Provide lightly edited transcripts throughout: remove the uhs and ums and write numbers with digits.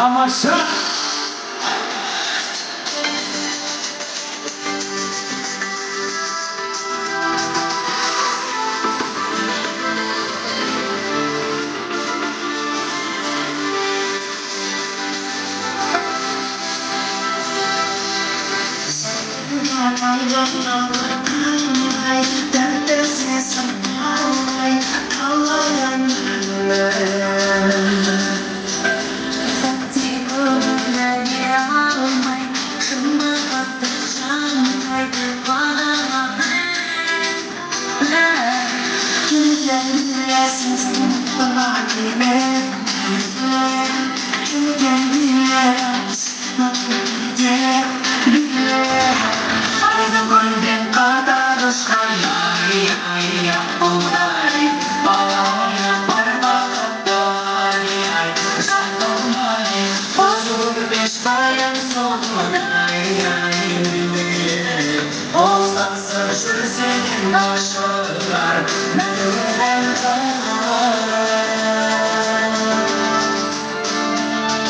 Тамаша!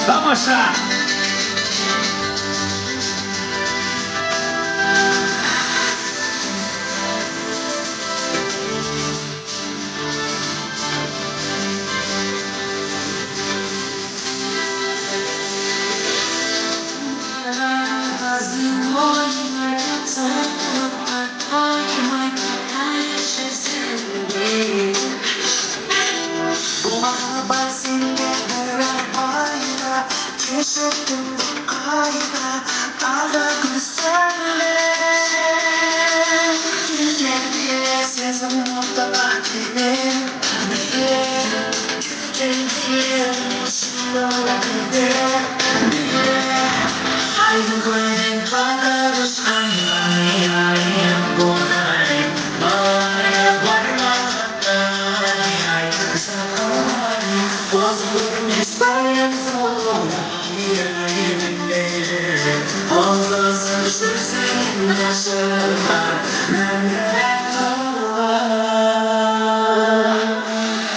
Тамаша!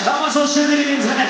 Vamos a hacer el internet.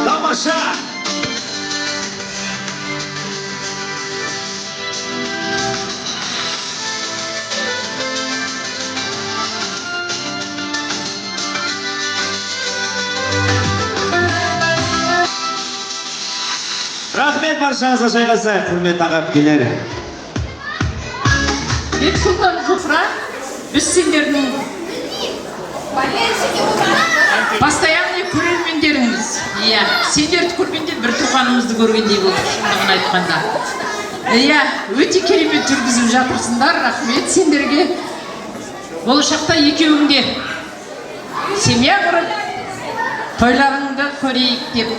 Тамаша! Рахмет баршаңызға жайғасайық, құрметті аға әпкелер. Бексұлтан Зухра, біз сендердің постоянный көрермендеріңіз. Иә, сендерді көргенде бір туғанымызды көргендей болдық, шындығын айтқанда. Иә, өте керемет жүргізіп жатырсыңдар, рахмет сендерге. Болашақта екеуіңде семья құрып, тойларыңды көрейік деп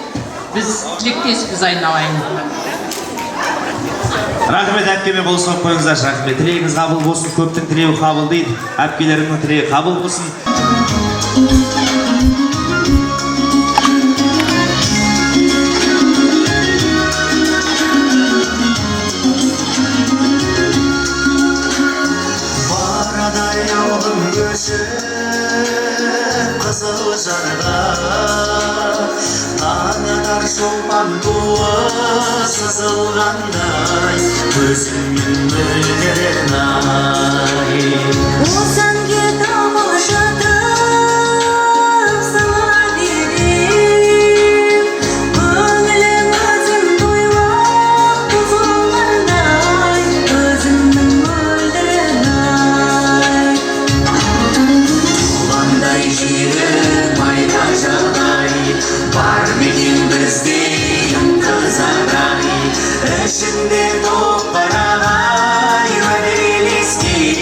біз тілектеспіз айналайын. Рахмет әпкеме болсын қойыңыздар, рахмет. Тілегіңіз қабыл болсын, көптің тілегі қабыл дейді. Әпкелеріңнің тілегі қабыл болсын. Барадай алғым көшіп қызыл жарға, таңатар шолпан туы сызылғандай, көзіңнен мөлдірер ай. Осаң кет тамашатып сыңа берем, көңілім өзім тойлап бұзылғандай, көзіңнен мөлдірер ай. Құландай жерім айда жағдай, бар мекен бізде қызарай, ішінде топ қарағай, уәделескен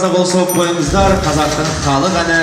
раза болса қойыңыздар. Қазақтың халық әні